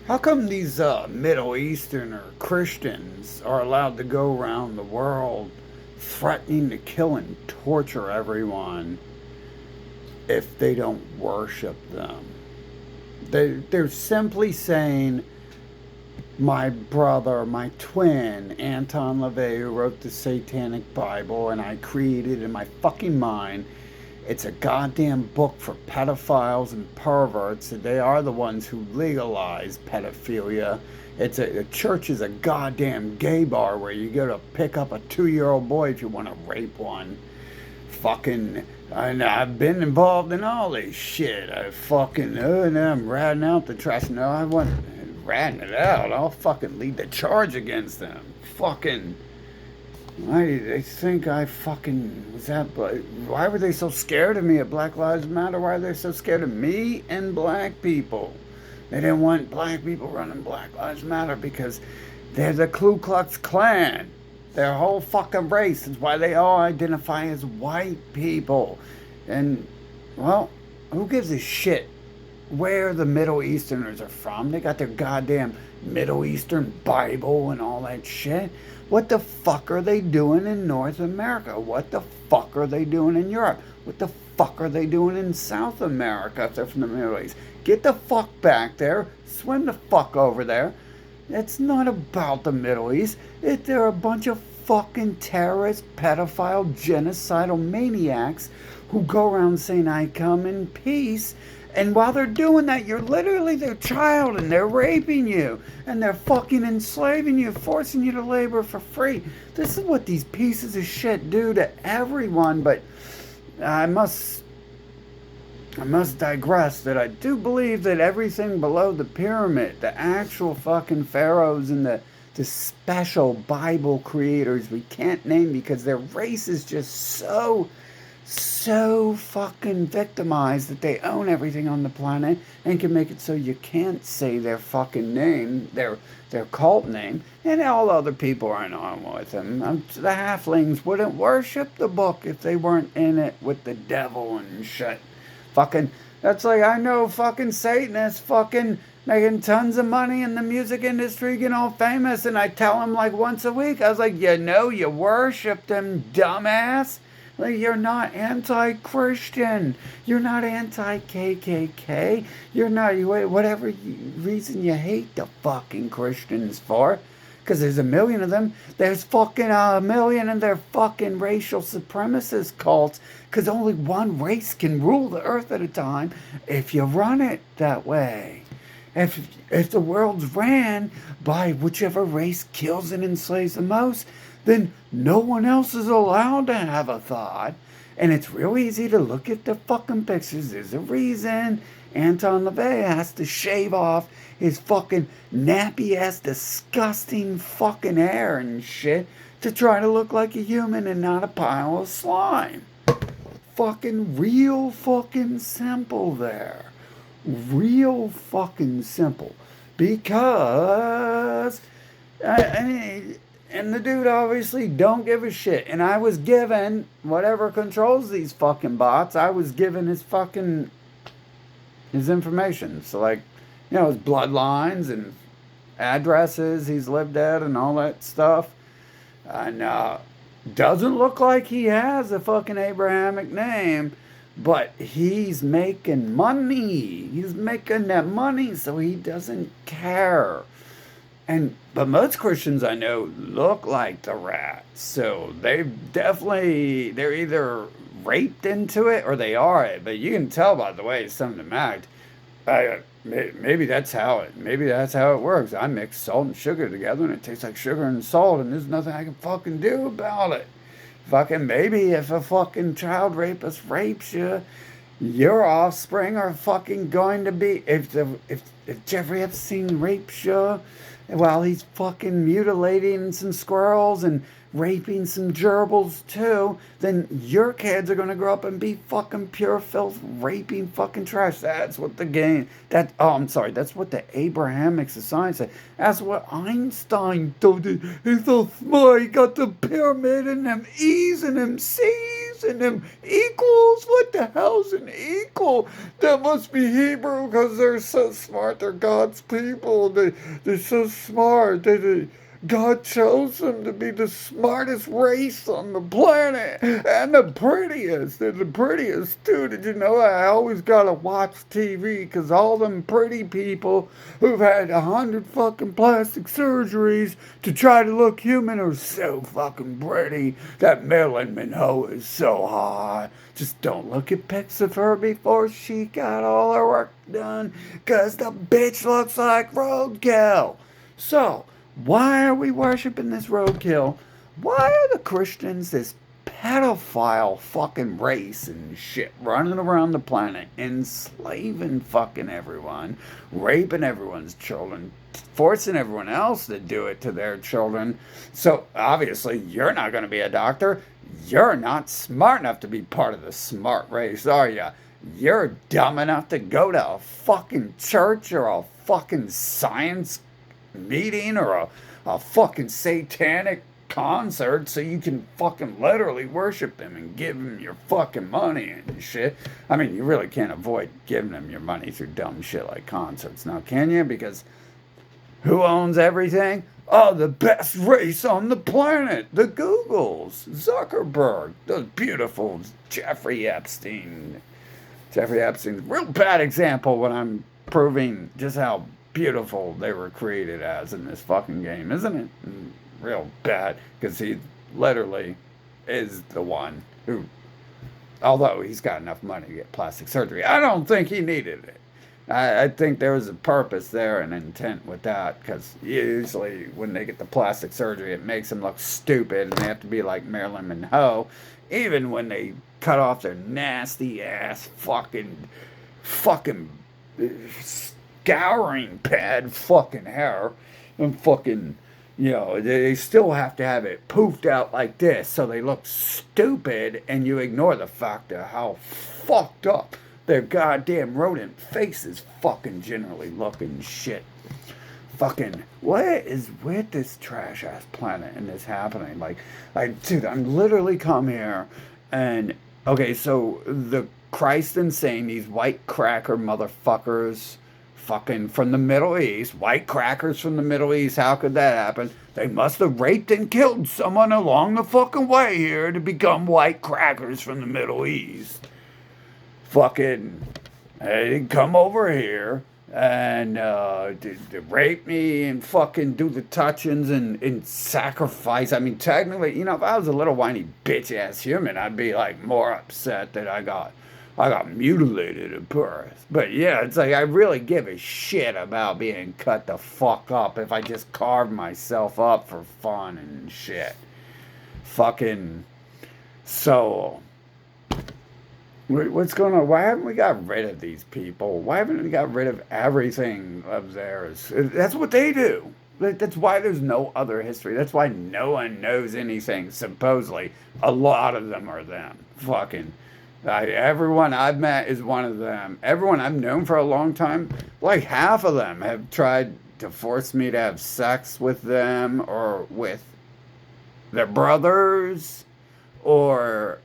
How come these Middle Eastern or Christians are allowed to go around the world threatening to kill and torture everyone if they don't worship them? They're simply saying, my brother, my twin, Anton LaVey, who wrote the Satanic Bible, and I created in my fucking mind, it's a goddamn book for pedophiles and perverts. They are the ones who legalize pedophilia. A church is a goddamn gay bar where you go to pick up a 2-year-old boy if you want to rape one. Fucking, and I've been involved in all this shit. I fucking, and I'm ratting out the trash. No, I want ratting it out. I'll fucking lead the charge against them. Fucking. Why do they think I fucking was that? Why were they so scared of me at Black Lives Matter? Why are they so scared of me and black people? They didn't want black people running Black Lives Matter because they're the Ku Klux Klan. Their whole fucking race is why they all identify as white people. And, well, who gives a shit where the Middle Easterners are from? They got their goddamn Middle Eastern Bible and all that shit. What the fuck are they doing in North America? What the fuck are they doing in Europe? What the fuck are they doing in South America if they're from the Middle East? Get the fuck back there. Swim the fuck over there. It's not about the Middle East. They're a bunch of fucking terrorist, pedophile, genocidal maniacs who go around saying, I come in peace. And while they're doing that, you're literally their child and they're raping you. And they're fucking enslaving you, forcing you to labor for free. This is what these pieces of shit do to everyone. But I must digress that I do believe that everything below the pyramid, the actual fucking pharaohs and the special Bible creators we can't name because their race is just so fucking victimized that they own everything on the planet and can make it so you can't say their fucking name, their cult name, and all other people aren't on with them. The halflings wouldn't worship the book if they weren't in it with the devil and shit. Fucking, that's like, I know fucking Satanists fucking making tons of money in the music industry, getting all famous, and I tell them like once a week, I was like, you worship them, dumbass. Like, you're not anti-Christian. You're not anti-KKK. You're not, whatever reason you hate the fucking Christians for. Because there's a million of them. There's fucking a million of their fucking racial supremacist cults. Because only one race can rule the earth at a time if you run it that way. If the world's ran by whichever race kills and enslaves the most, then no one else is allowed to have a thought. And it's real easy to look at the fucking pictures. There's a reason Anton LaVey has to shave off his fucking nappy-ass, disgusting fucking hair and shit to try to look like a human and not a pile of slime. Fucking real fucking simple there. Real fucking simple. Because... and the dude obviously don't give a shit. And I was given, whatever controls these fucking bots, I was given his information. So like, his bloodlines and addresses he's lived at and all that stuff. And doesn't look like he has a fucking Abrahamic name. But he's making money. He's making that money, so he doesn't care. But most Christians I know look like the rats. So they're either raped into it or they are it. But you can tell by the way some of them act. Maybe that's how it works. I mix salt and sugar together and it tastes like sugar and salt and there's nothing I can fucking do about it. Fucking maybe if a fucking child rapist rapes you, your offspring are fucking going to be, if Jeffrey Epstein rapes you while he's fucking mutilating some squirrels and raping some gerbils too, then your kids are going to grow up and be fucking pure filth, raping fucking trash. That's what that's what the Abrahamic society said. That's what Einstein told it. He's so smart, he got the pyramid and them E's and them C's. using them equals. What the hell's an equal? That must be Hebrew because they're so smart. They're God's people. They're so smart. God chose them to be the smartest race on the planet and the prettiest. They're the prettiest too. Did you know I always gotta watch TV because all them pretty people who've had 100 fucking plastic surgeries to try to look human are so fucking pretty. That Marilyn Monroe is so hot. Just don't look at pics of her before she got all her work done because the bitch looks like roadkill. So, why are we worshiping this roadkill? Why are the Christians this pedophile fucking race and shit running around the planet, enslaving fucking everyone, raping everyone's children, forcing everyone else to do it to their children? So obviously you're not going to be a doctor. You're not smart enough to be part of the smart race, are you? You're dumb enough to go to a fucking church or a fucking science meeting or a fucking satanic concert so you can fucking literally worship them and give them your fucking money and shit. I mean, you really can't avoid giving them your money through dumb shit like concerts now, can you? Because who owns everything? Oh, the best race on the planet. The Googles. Zuckerberg. Those beautiful Jeffrey Epstein. Jeffrey Epstein's a real bad example when I'm proving just how beautiful they were created as in this fucking game, isn't it? Real bad, because he literally is the one who, although he's got enough money to get plastic surgery, I don't think he needed it. I think there was a purpose there and intent with that, because usually when they get the plastic surgery, it makes them look stupid, and they have to be like Marilyn Monroe, even when they cut off their nasty ass fucking scouring pad fucking hair and fucking, they still have to have it poofed out like this so they look stupid, and you ignore the fact of how fucked up their goddamn rodent faces fucking generally look and shit. Fucking, what is with this trash ass planet and this happening? Dude, I'm literally come here and, okay, so the Christ insane, these white cracker motherfuckers fucking from the Middle East, white crackers from the Middle East, how could that happen? They must have raped and killed someone along the fucking way here to become white crackers from the Middle East. Fucking, they come over here and rape me and fucking do the touchings and sacrifice. I mean, technically, if I was a little whiny bitch ass human, I'd be like more upset that I got mutilated at birth. But yeah, it's like I really give a shit about being cut the fuck up if I just carve myself up for fun and shit. Fucking, so what's going on? Why haven't we got rid of these people? Why haven't we got rid of everything of theirs? That's what they do. That's why there's no other history. That's why no one knows anything. Supposedly, a lot of them are them. Fucking, everyone I've met is one of them. Everyone I've known for a long time, like half of them have tried to force me to have sex with them or with their brothers, or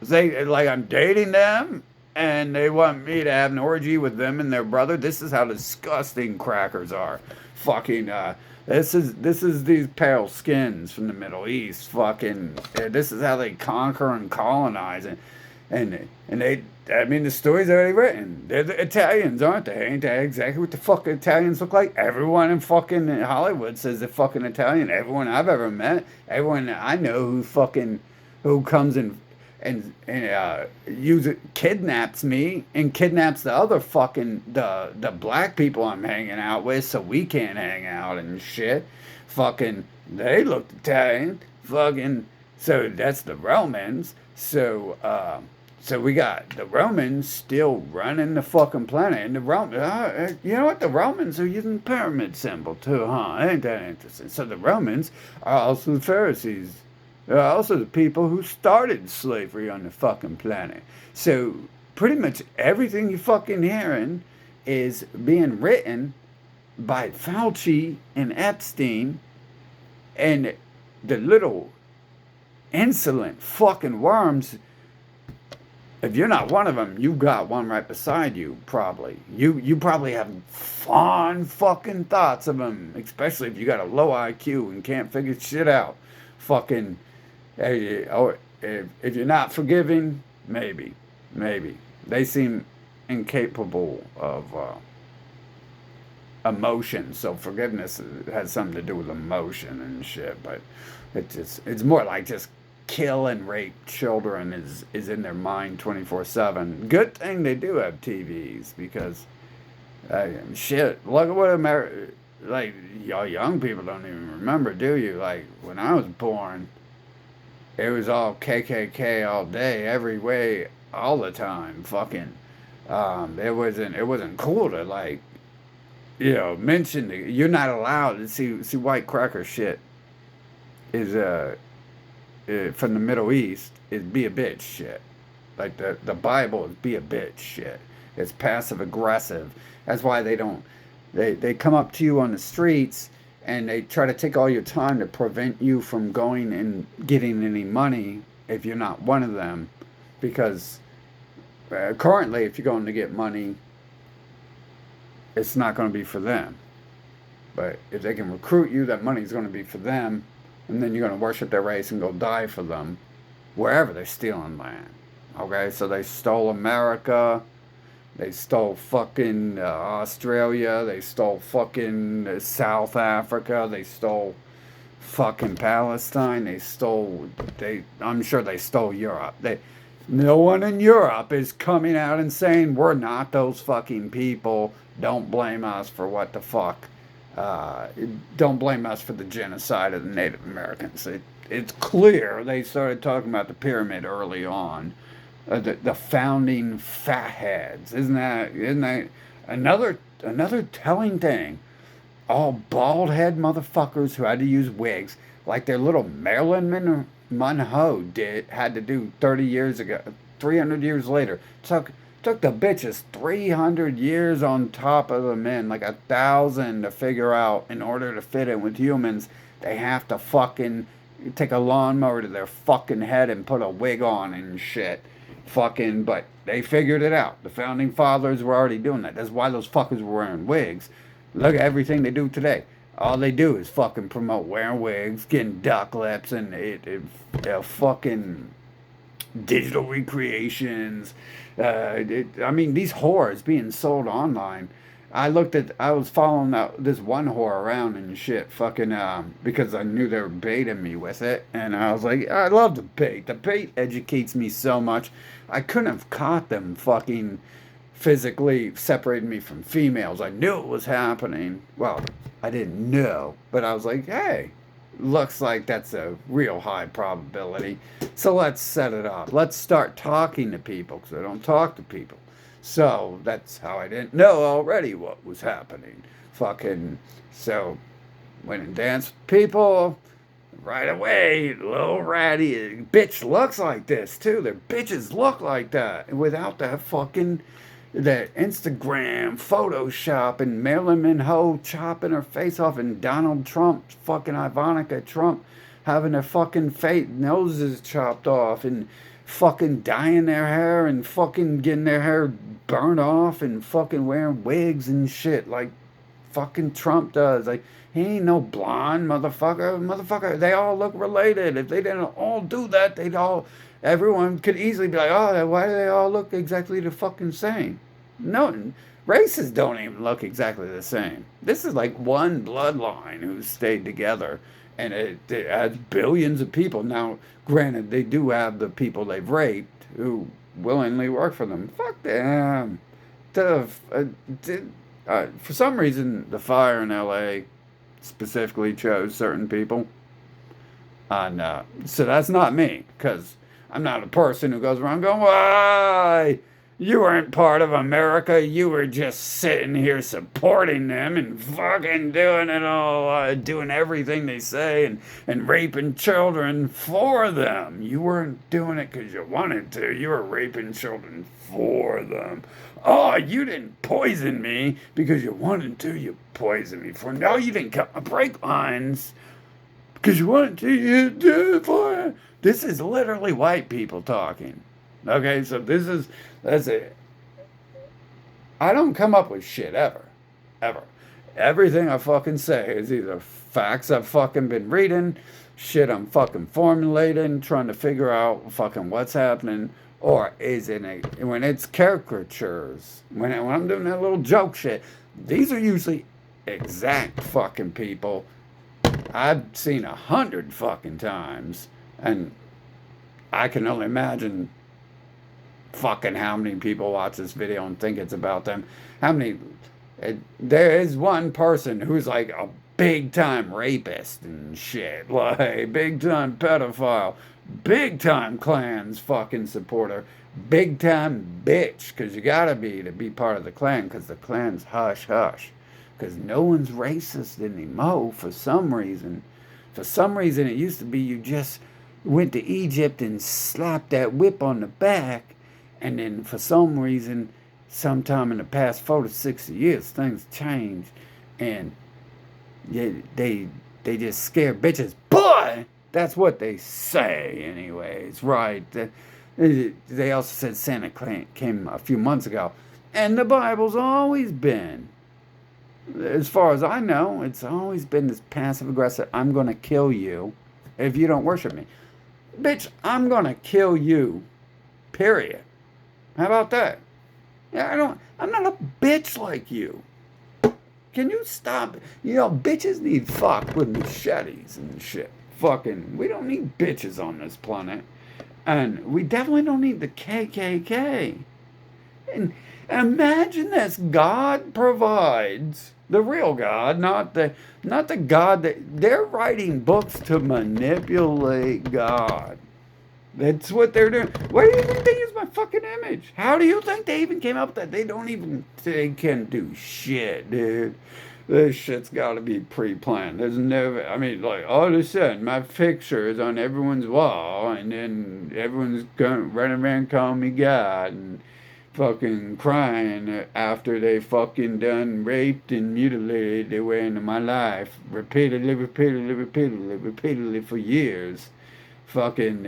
they like I'm dating them and they want me to have an orgy with them and their brother. This is how disgusting crackers are. Fucking this is these pale skins from the Middle East. Fucking this is how they conquer and colonize, and they, I mean, the story's already written. They're the Italians, aren't they? Ain't that exactly what the fuck Italians look like? Everyone in fucking Hollywood says they're fucking Italian. Everyone I've ever met, everyone I know who comes and kidnaps me and kidnaps the other fucking the black people I'm hanging out with so we can't hang out and shit. Fucking, they look Italian. Fucking, so that's the Romans. So we got the Romans still running the fucking planet, and the Romans, you know what? The Romans are using the pyramid symbol too, huh? Ain't that interesting? So the Romans are also the Pharisees. They're also the people who started slavery on the fucking planet. So pretty much everything you're fucking hearing is being written by Fauci and Epstein and the little insolent fucking worms. If you're not one of them, you got one right beside you, probably. You probably have fond fucking thoughts of them, especially if you got a low IQ and can't figure shit out. Fucking, or if you're not forgiving, maybe. They seem incapable of emotion, so forgiveness has something to do with emotion and shit, but it's more like just kill and rape children is in their mind 24/7. Good thing they do have TVs because shit, look at what America, like, y'all young people don't even remember, do you? Like, when I was born, it was all KKK all day, every way, all the time. Fucking, it wasn't cool to, like, mention you're not allowed to see white cracker shit is from the Middle East is be a bitch shit. Like the Bible is be a bitch shit. It's passive aggressive. That's why they come up to you on the streets and they try to take all your time to prevent you from going and getting any money if you're not one of them. Because currently, if you're going to get money, it's not going to be for them. But if they can recruit you, that money's going to be for them, and then you're going to worship their race and go die for them wherever they're stealing land. Okay, so they stole America, they stole fucking Australia, they stole fucking South Africa, they stole fucking Palestine, I'm sure they stole Europe. No one in Europe is coming out and saying we're not those fucking people. Don't blame us for what the fuck. Don't blame us for the genocide of the Native Americans. It's clear they started talking about the pyramid early on. The founding fatheads. Isn't that another telling thing? All bald head motherfuckers who had to use wigs, like their little Marilyn Monroe had to do 30 years ago, 300 years later. Took the bitches 300 years on top of the men, like 1,000 to figure out in order to fit in with humans, they have to fucking take a lawnmower to their fucking head and put a wig on and shit. Fucking, but they figured it out. The founding fathers were already doing that. That's why those fuckers were wearing wigs. Look at everything they do today. All they do is fucking promote wearing wigs, getting duck lips, and fucking digital recreations. I mean, these whores being sold online. I was following this one whore around and shit, fucking, because I knew they were baiting me with it. And I was like, I love the bait. The bait educates me so much. I couldn't have caught them fucking physically separating me from females. I knew it was happening. Well, I didn't know, but I was like, hey, looks like that's a real high probability. So let's set it up. Let's start talking to people, because I don't talk to people. So that's how I didn't know already what was happening. Fucking, so went and danced with people. Right away, little ratty bitch looks like this too. Their bitches look like that without that Instagram Photoshop and Marilyn Monroe chopping her face off and Donald Trump, fucking Ivanka Trump, having their fucking face noses chopped off and fucking dyeing their hair and fucking getting their hair burnt off and fucking wearing wigs and shit like fucking Trump does. Like, he ain't no blonde motherfucker. They all look related. If they didn't all do that, everyone could easily be like, oh, why do they all look exactly the fucking same? No, races don't even look exactly the same. This is like one bloodline who stayed together, and it has billions of people. Now, granted, they do have the people they've raped who willingly work for them. Fuck them. For some reason, the fire in L.A. specifically chose certain people. And so that's not me, because I'm not a person who goes around going, why? You weren't part of America. You were just sitting here supporting them and fucking doing it all, doing everything they say and raping children for them. You weren't doing it because you wanted to. You were raping children for them. Oh, you didn't poison me because you wanted to. You poisoned me for. No, you didn't cut my brake lines because you want to do it for it. This is literally white people talking. Okay, so that's it. I don't come up with shit ever. Ever. Everything I fucking say is either facts I've fucking been reading, shit I'm fucking formulating, trying to figure out fucking what's happening, or is it when it's caricatures, when I'm doing that little joke shit, these are usually exact fucking people I've seen 100 fucking times, and I can only imagine fucking how many people watch this video and think it's about them. How many? There is one person who's like a big time rapist and shit, like big time pedophile, big time Klan's fucking supporter, big time bitch, because you gotta be to be part of the Klan, because the Klan's hush hush, because no one's racist anymore for some reason. For some reason, it used to be you just went to Egypt and slapped that whip on the back, and then for some reason, sometime in the past 40 to 60 years, things changed, and they just scare bitches. Boy, that's what they say, anyways, right? They also said Santa came a few months ago, and the Bible's always been, as far as I know, it's always been this passive aggressive. I'm gonna kill you if you don't worship me, bitch. I'm gonna kill you. Period. How about that? Yeah, I'm not a bitch like you. Can you stop? You know, bitches need fucked with machetes and shit. Fucking, we don't need bitches on this planet. And we definitely don't need the KKK. And imagine this. God provides, the real God, not the God that they're writing books to manipulate God. That's what they're doing. Why do you think they use my fucking image? How do you think they even came up with that? They can do shit, dude. This shit's got to be pre-planned. There's never, I mean, like, all of a sudden, my picture is on everyone's wall, and then everyone's running around calling me God, and fucking crying after they fucking done raped and mutilated their way into my life repeatedly for years. Fucking,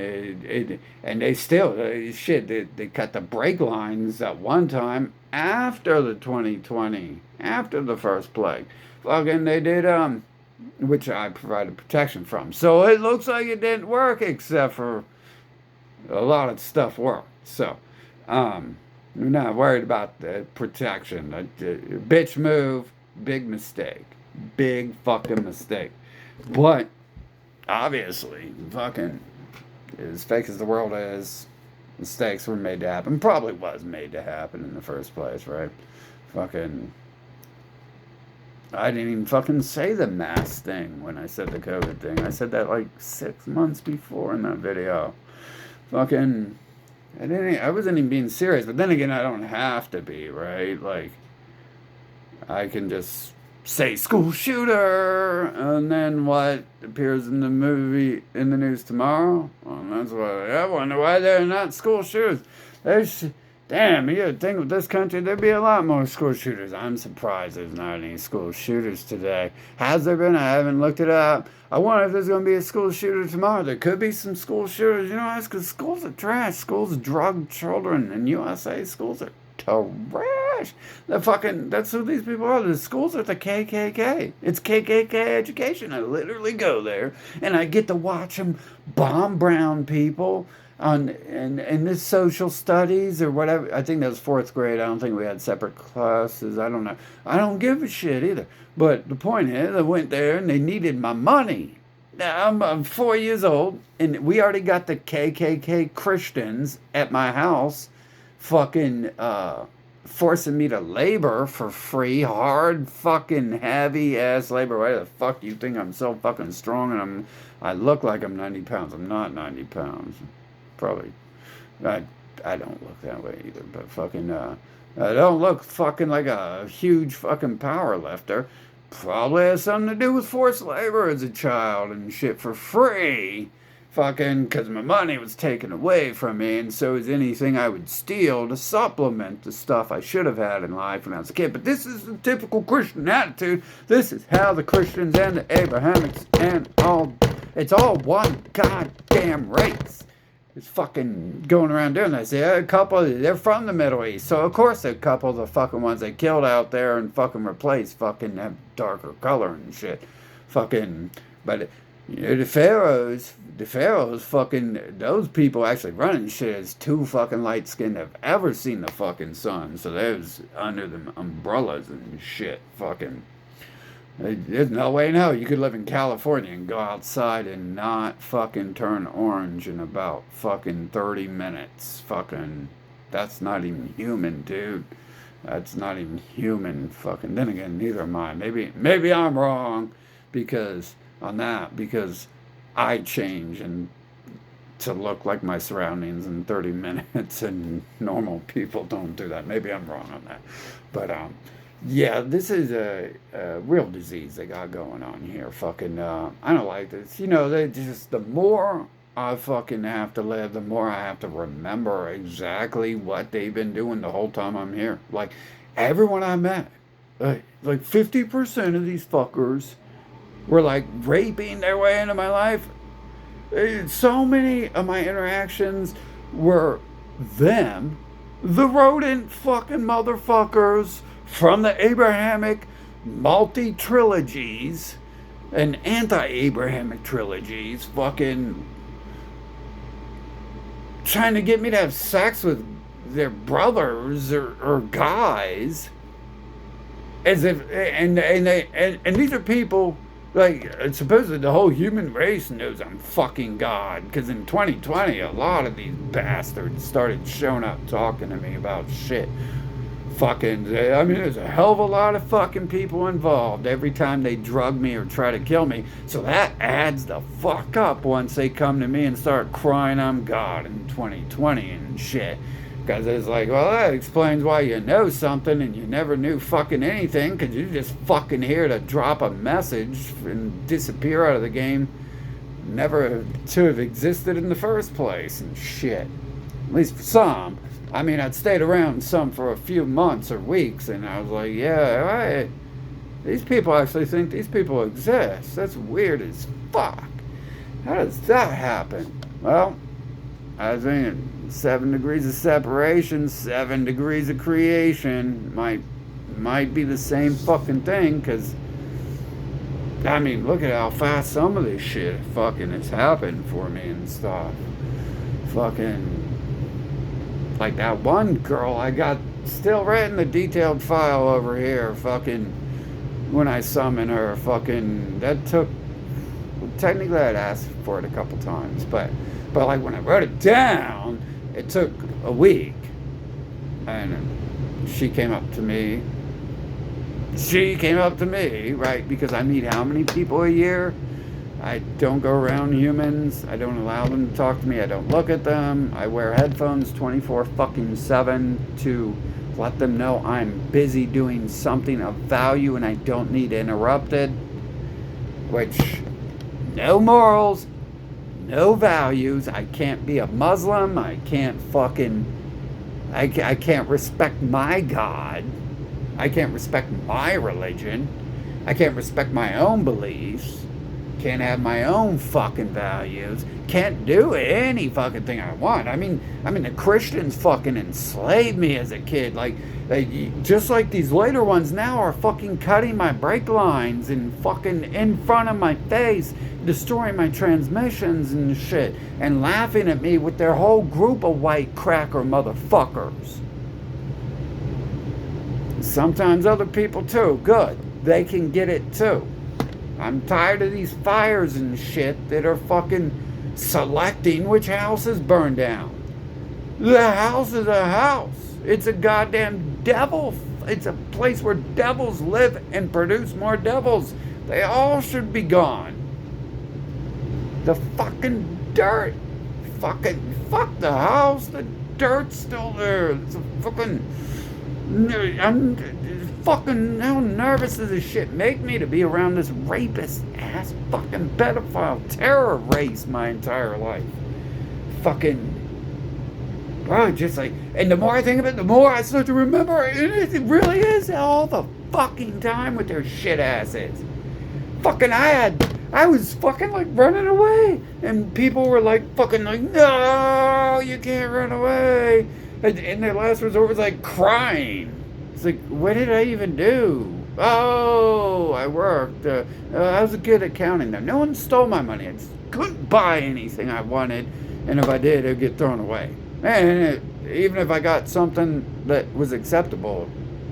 and they still, they cut the brake lines at one time after the 2020, after the first plague. Fucking, they did, which I provided protection from. So it looks like it didn't work, except for a lot of stuff worked. So, we're not worried about the protection. Bitch move, big mistake. Big fucking mistake. But, obviously, fucking, as fake as the world is, mistakes were made to happen. Probably was made to happen in the first place, right? Fucking, I didn't even fucking say the mask thing when I said the COVID thing. I said that like 6 months before in that video. Fucking, I wasn't even being serious. But then again, I don't have to be, right? Like, I can just say school shooter, and then what appears in the news tomorrow? Well, that's why I wonder why they're not school shooters. Damn, you would think with this country there'd be a lot more school shooters. I'm surprised there's not any school shooters today. Has there been? I haven't looked it up. I wonder if there's going to be a school shooter tomorrow. There could be some school shooters. You know, that's because schools are trash. Schools drug children. In USA, schools are trash. That's who these people are. The schools are the KKK. It's KKK education. I literally go there and I get to watch them bomb brown people in this social studies or whatever. I think that was 4th grade. I don't think we had separate classes. I don't know. I don't give a shit either. But the point is, I went there and they needed my money. Now, I'm 4 years old and we already got the KKK Christians at my house fucking forcing me to labor for free, hard fucking heavy ass labor. Why the fuck do you think I'm so fucking strong and I look like I'm 90 pounds? I'm not 90 pounds. Probably. I don't look that way either, but fucking I don't look fucking like a huge fucking power lifter. Probably has something to do with forced labor as a child and shit for free. Fucking, because my money was taken away from me, and so is anything I would steal to supplement the stuff I should have had in life when I was a kid. But this is the typical Christian attitude. This is how the Christians and the Abrahamics and all It's all one goddamn race. It's fucking going around doing this. Yeah, a couple, they're from the Middle East. So, of course, a couple of the fucking ones they killed out there and fucking replaced fucking have darker color and shit. Fucking, but, you know, the pharaohs fucking, those people actually running shit is too fucking light skinned have ever seen the fucking sun. So, there's under the umbrellas and shit. Fucking. There's no way in hell you could live in California and go outside and not fucking turn orange in about fucking 30 minutes. Fucking, that's not even human, dude. That's not even human. Fucking, then again, neither am I. Maybe I'm wrong because I change and to look like my surroundings in 30 minutes and normal people don't do that. Maybe I'm wrong on that. But, yeah, this is a real disease they got going on here. Fucking, I don't like this. You know, they just, the more I fucking have to live, the more I have to remember exactly what they've been doing the whole time I'm here. Like, everyone I met, like 50% of these fuckers were like raping their way into my life. So many of my interactions were them, the rodent fucking motherfuckers from the Abrahamic multi-trilogies and anti-Abrahamic trilogies fucking trying to get me to have sex with their brothers or guys as if and these are people like supposedly the whole human race knows I'm fucking God, because in 2020 a lot of these bastards started showing up talking to me about shit. Fucking, I mean, there's a hell of a lot of fucking people involved every time they drug me or try to kill me. So that adds the fuck up once they come to me and start crying I'm God in 2020 and shit. Because it's like, well, that explains why you know something and you never knew fucking anything, because you're just fucking here to drop a message and disappear out of the game, never to have existed in the first place and shit. At least for some. I mean, I'd stayed around some for a few months or weeks, and I was like, yeah, these people actually think these people exist. That's weird as fuck. How does that happen? Well, I think 7 degrees of separation, 7 degrees of creation might be the same fucking thing, because, I mean, look at how fast some of this shit fucking has happened for me and stuff. Fucking... like that one girl I got still right in the detailed file over here, fucking, when I summoned her, fucking, that took, technically I'd asked for it a couple times, but like when I wrote it down, it took a week, and she came up to me, right, because I meet how many people a year? I don't go around humans. I don't allow them to talk to me. I don't look at them. I wear headphones 24/7 to let them know I'm busy doing something of value and I don't need interrupted. Which, no morals, no values. I can't be a Muslim. I can't fucking... I can't respect my God. I can't respect my religion. I can't respect my own beliefs. Can't have my own fucking values. Can't do any fucking thing I want. I mean, the Christians fucking enslaved me as a kid. Like just like these later ones now are fucking cutting my brake lines and fucking in front of my face, destroying my transmissions and shit, and laughing at me with their whole group of white cracker motherfuckers. Sometimes other people too. Good. They can get it too. I'm tired of these fires and shit that are fucking selecting which houses burn down. The house is a house. It's a goddamn devil. It's a place where devils live and produce more devils. They all should be gone. The fucking dirt. Fuck the house. The dirt's still there. It's a fucking... fucking, how nervous does this shit make me to be around this rapist ass fucking pedophile terror race my entire life? Fucking, bro, just like, and the more I think of it, the more I start to remember, it really is all the fucking time with their shit asses. Fucking, I I was fucking like running away, and people were like fucking like, no, you can't run away. And their last resort was like crying. It's like, what did I even do? Oh, I worked. I was good at counting them. No one stole my money. I just couldn't buy anything I wanted, and if I did, it'd get thrown away. Even if I got something that was acceptable,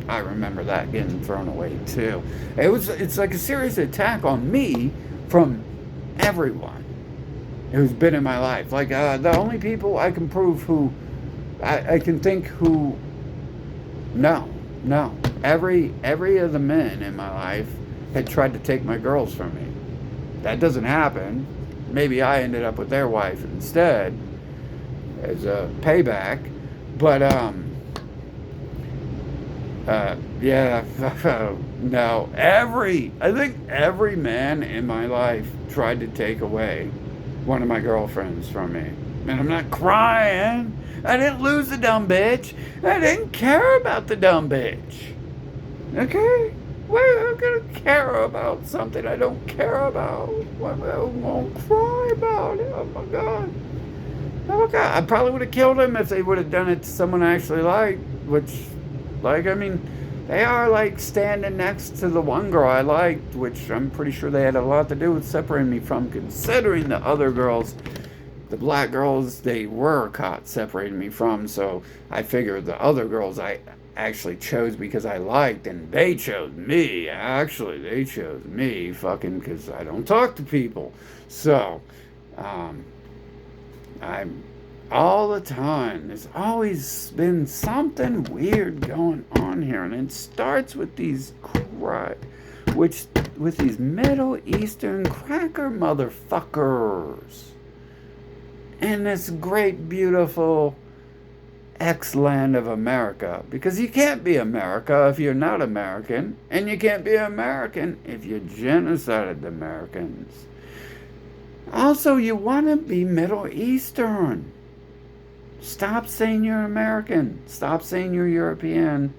I remember that getting thrown away too. It's like a serious attack on me from everyone who's been in my life. Like the only people I can prove who I can think who no. Every of the men in my life had tried to take my girls from me. That doesn't happen. Maybe I ended up with their wife instead as a payback. But yeah, no. I think every man in my life tried to take away one of my girlfriends from me. And I'm not crying. I didn't lose the dumb bitch. I didn't care about the dumb bitch. Okay? Why am I gonna care about something I don't care about? I won't cry about it. Oh my god. Oh my god. I probably would have killed him if they would have done it to someone I actually liked. Which, like, I mean, they are like standing next to the one girl I liked, which I'm pretty sure they had a lot to do with separating me from, considering the other girls, the black girls, they were caught separating me from. So I figured the other girls I actually chose because I liked, and they chose me. Actually, they chose me fucking because I don't talk to people. So, I'm all the time. There's always been something weird going on here, and it starts with these with these Middle Eastern cracker motherfuckers in this great, beautiful ex-land of America. Because you can't be America if you're not American, and you can't be American if you genocided the Americans. Also, you want to be Middle Eastern. Stop saying you're American. Stop saying you're European.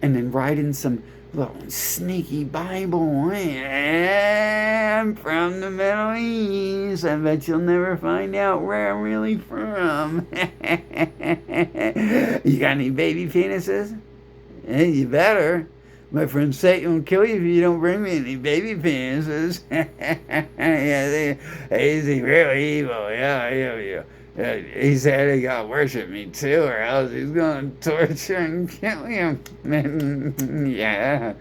And then write in some little sneaky Bible. I'm from the Middle East. I bet you'll never find out where I'm really from. You got any baby penises? Hey, you better. My friend Satan will kill you if you don't bring me any baby penises. Yeah, he's real evil. Yeah. He said he got to worship me too, or else he's going to torture and kill him. Yeah.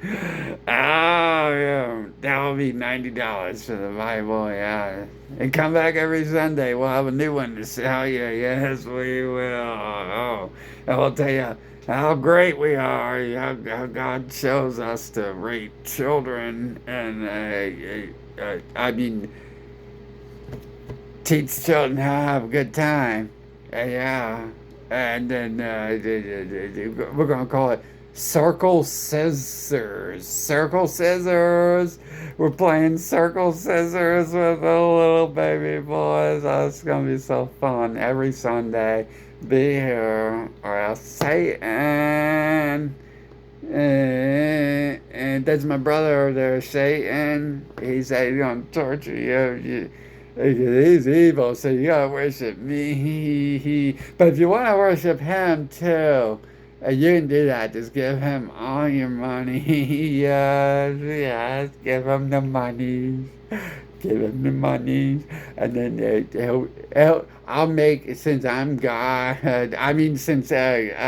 Oh, yeah. That will be $90 for the Bible, yeah. And come back every Sunday. We'll have a new one to sell you. Yes, we will. Oh, and we'll tell you how great we are, how God shows us to rape children, and I mean, teach children how to have a good time. Yeah. And then we're going to call it Circle Scissors. Circle Scissors. We're playing Circle Scissors with the little baby boys. Oh, it's going to be so fun every Sunday. Be here, or else Satan. And that's my brother over there, Satan. He said he's going to torture you. He's evil, so you gotta worship me. But if you want to worship him too, you can do that. Just give him all your money. Yes, give him the money. Give him the money, and then I'll make, since I'm God. I mean, since I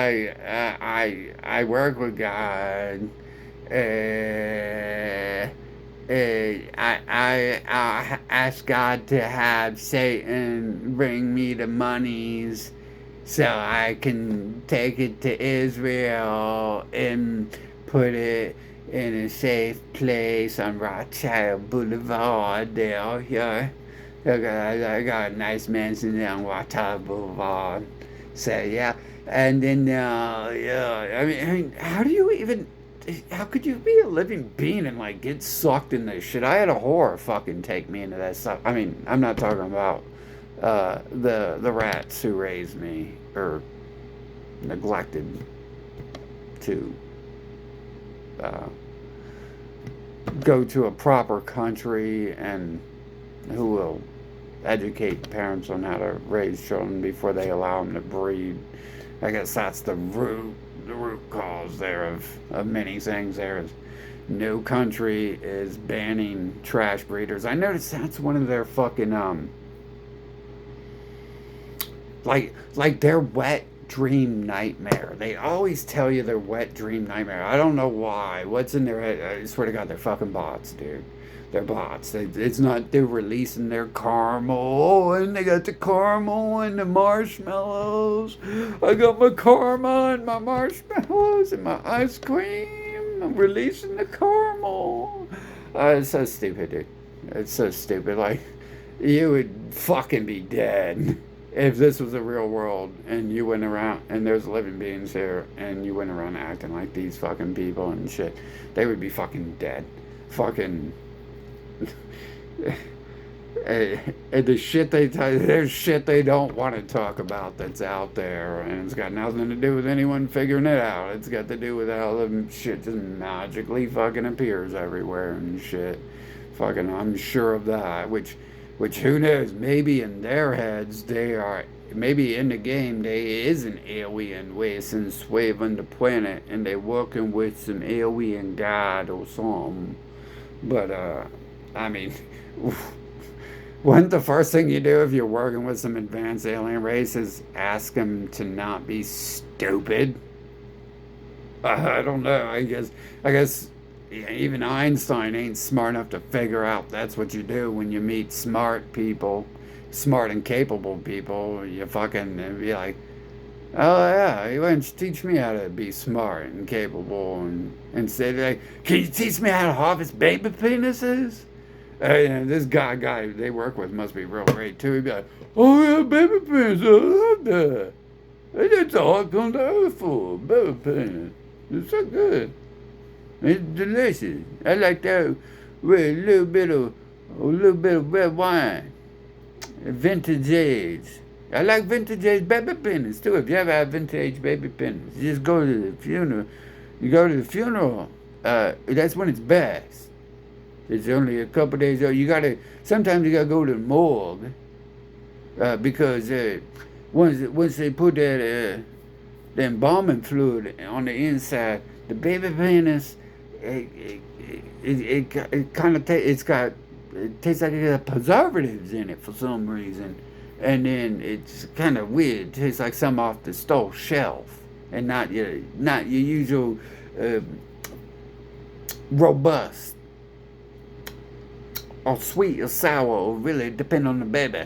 work with God. I ask God to have Satan bring me the monies so I can take it to Israel and put it in a safe place on Rothschild Boulevard there. Yeah. I got a nice mansion there on Rothschild Boulevard. So, yeah. And then, yeah. I mean, how could you be a living being and like get sucked in this shit? I had a whore fucking take me into that stuff. I mean, I'm not talking about the rats who raised me or neglected to go to a proper country and who will educate parents on how to raise children before they allow them to breed. I guess that's the root cause there of many things. There's no country is banning trash breeders. I noticed that's one of their fucking like their wet dream nightmare. They always tell you their wet dream nightmare. I don't know why. What's in their head? I swear to God, they're fucking bots, dude. They're bots. It's not. They're releasing their caramel. Oh, and they got the caramel and the marshmallows. I got my caramel and my marshmallows and my ice cream. I'm releasing the caramel. It's so stupid, dude. It's so stupid. Like, you would fucking be dead if this was a real world and you went around and there's living beings here and you went around acting like these fucking people and shit. They would be fucking dead. Fucking. And the shit they tell you, there's shit they don't want to talk about that's out there, and it's got nothing to do with anyone figuring it out. It's got to do with how the shit just magically fucking appears everywhere and shit. Fucking, I'm sure of that. Which who knows? Maybe in their heads they are. Maybe in the game they is an alien race and swaying the planet, and they working with some alien god or something. But I mean. Wouldn't the first thing you do if you're working with some advanced alien race is ask them to not be stupid? I don't know. I guess even Einstein ain't smart enough to figure out that's what you do when you meet smart people, smart and capable people. You fucking be like, oh yeah, you want to teach me how to be smart and capable, and say like, can you teach me how to harvest baby penises? And this guy they work with must be real great too. He'd be like, oh yeah, baby pants, I love that. That's all I come to earth for, baby pants. It's so good. It's delicious. I like that with a little bit of red wine. Vintage age. I like vintage age baby pants too. If you ever have vintage baby pants, you just go to the funeral. You go to the funeral. That's when it's best. It's only a couple days old. Sometimes you gotta go to the morgue because once they put that embalming fluid on the inside, the baby penis it tastes like it got preservatives in it for some reason, and then it's kind of weird. It tastes like something off the store shelf, and not your usual robust. Or sweet or sour, or really depend on the baby.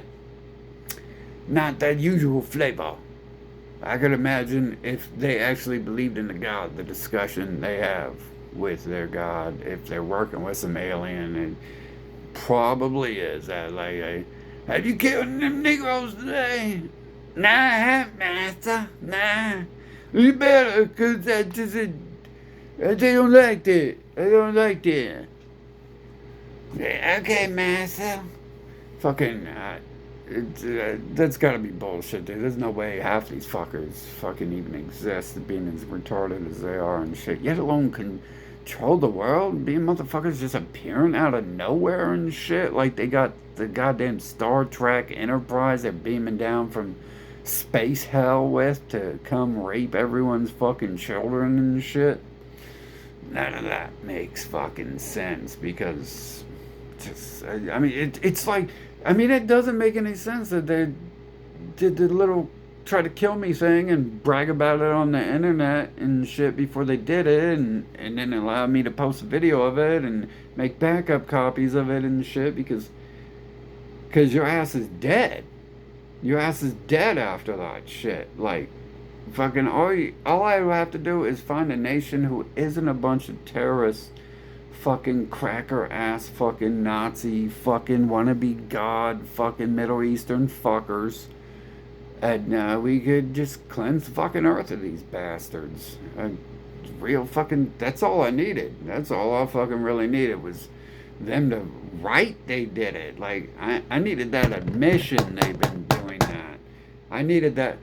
Not that usual flavor. I could imagine if they actually believed in the God, the discussion they have with their God, if they're working with some alien, it probably is that like, have you killed them Negroes today? Nah, I haven't, master. Nah. You better, cause they don't like that. They don't like that. Okay, master. Fucking, that's gotta be bullshit, dude. There's no way half these fuckers fucking even exist, being as retarded as they are and shit. Yet alone control the world, being motherfuckers just appearing out of nowhere and shit. Like they got the goddamn Star Trek Enterprise they're beaming down from space hell with to come rape everyone's fucking children and shit. None of that makes fucking sense because. I mean, it's like, I mean, it doesn't make any sense that they did the little try to kill me thing and brag about it on the internet and shit before they did it, and then allow me to post a video of it and make backup copies of it and shit because your ass is dead. Your ass is dead after that shit. Like, fucking, all I have to do is find a nation who isn't a bunch of terrorists, fucking cracker ass fucking Nazi fucking wannabe god fucking Middle Eastern fuckers, and we could just cleanse the fucking earth of these bastards. Real fucking, that's all I needed. That's all I fucking really needed was them to write they did it. Like I needed that admission they've been doing that. I needed that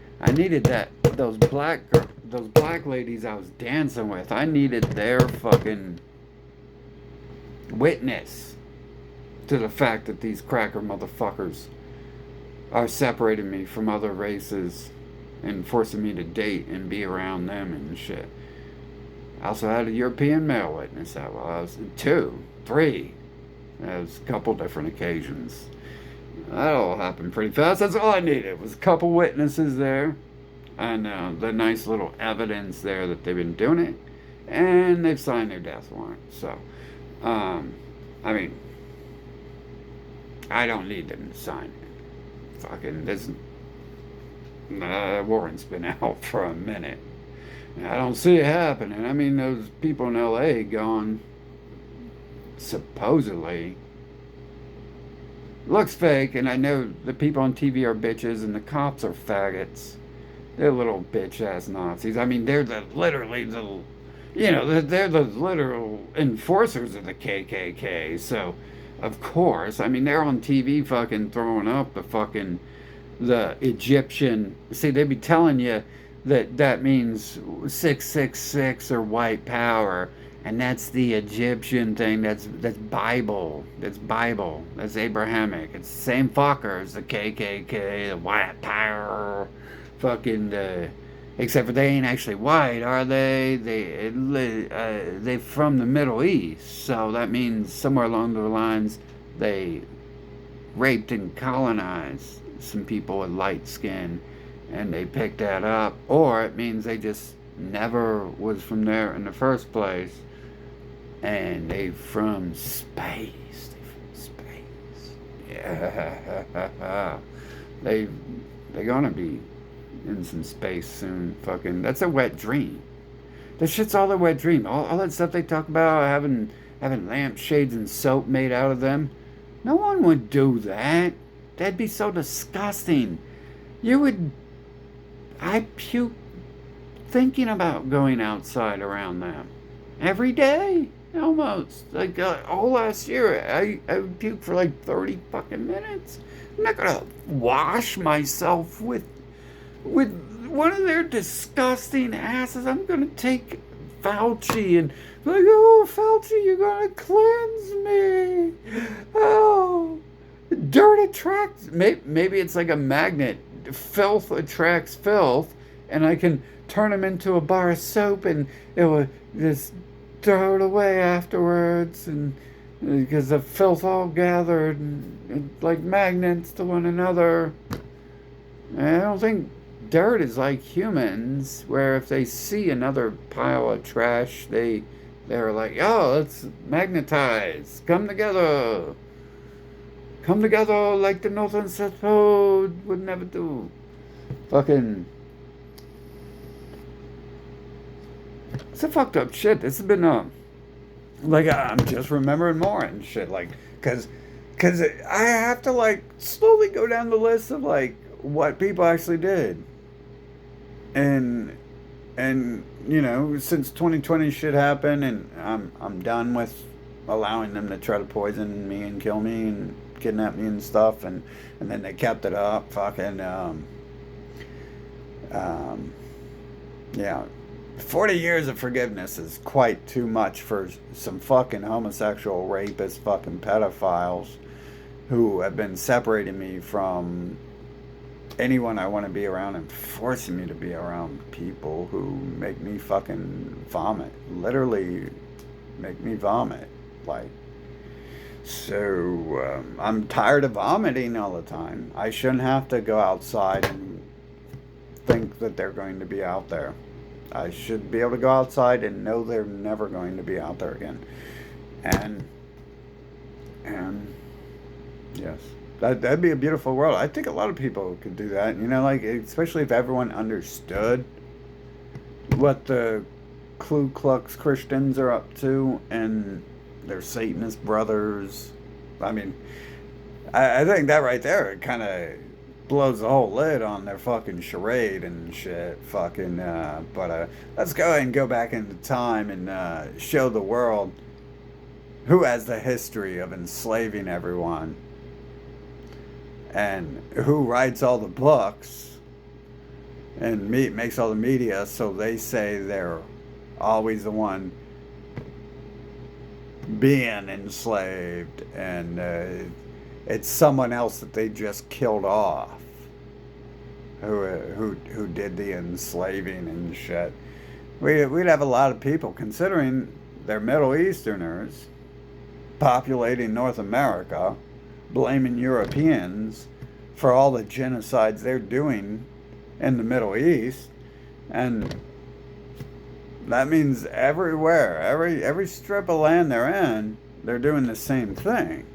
those black ladies I was dancing with, I needed their fucking witness to the fact that these cracker motherfuckers are separating me from other races and forcing me to date and be around them and shit. I also had a European male witness that was. 2, 3. That was a couple different occasions. That all happened pretty fast. That's all I needed was a couple witnesses there. And the nice little evidence there that they've been doing it. And they've signed their death warrant. So, I mean, I don't need them to sign it. Fucking, this warrant's been out for a minute. I don't see it happening. I mean, those people in LA gone, supposedly, looks fake, and I know the people on TV are bitches and the cops are faggots. They're little bitch-ass Nazis. I mean, they're literally the literal enforcers of the KKK. So, of course, I mean, they're on TV fucking throwing up the Egyptian. See, they be telling you that means 666 or white power, and that's the Egyptian thing. That's Bible. That's Bible. That's Abrahamic. It's the same fucker as the KKK, the white power, except for they ain't actually white, are they? They from the Middle East, so that means somewhere along the lines they raped and colonized some people with light skin, and they picked that up, or it means they just never was from there in the first place, and they from space. Yeah. They're gonna be in some space soon. Fucking, that's a wet dream. That shit's all a wet dream. All that stuff they talk about, having lampshades and soap made out of them. No one would do that. That'd be so disgusting. I puke thinking about going outside around them. Every day, almost. Like, all last year, I would puke for like 30 fucking minutes. I'm not gonna wash myself with one of their disgusting asses. I'm gonna take Fauci and be like, oh, Fauci, you're gonna cleanse me. Oh, dirt attracts. Maybe it's like a magnet. Filth attracts filth, and I can turn them into a bar of soap, and it will just throw it away afterwards, and because the filth all gathered and like magnets to one another. I don't think dirt is like humans, where if they see another pile of trash, they're like, oh, let's magnetize, come together like the North and South Pole would never do. Fucking, it's a fucked up shit. This has been like, I'm just remembering more and shit, like, cause I have to like slowly go down the list of like what people actually did, and you know, since 2020 shit happened, and I'm done with allowing them to try to poison me and kill me and kidnap me and stuff, and then they kept it up. Fucking yeah, 40 years of forgiveness is quite too much for some fucking homosexual rapist fucking pedophiles who have been separating me from anyone I want to be around and forcing me to be around people who make me fucking vomit. Literally make me vomit. Like, so I'm tired of vomiting all the time. I shouldn't have to go outside and think that they're going to be out there. I should be able to go outside and know they're never going to be out there again. And yes, that'd be a beautiful world. I think a lot of people could do that, you know, like, especially if everyone understood what the Ku Klux Christians are up to and their Satanist brothers. I mean, I think that right there kind of blows the whole lid on their fucking charade and shit. Fucking, but let's go ahead and go back into time and show the world who has the history of enslaving everyone and who writes all the books and makes all the media, so they say they're always the one being enslaved, and it's someone else that they just killed off who did the enslaving and shit. We'd have a lot of people, considering they're Middle Easterners, populating North America, blaming Europeans for all the genocides they're doing in the Middle East. And that means everywhere, every strip of land they're in, they're doing the same thing.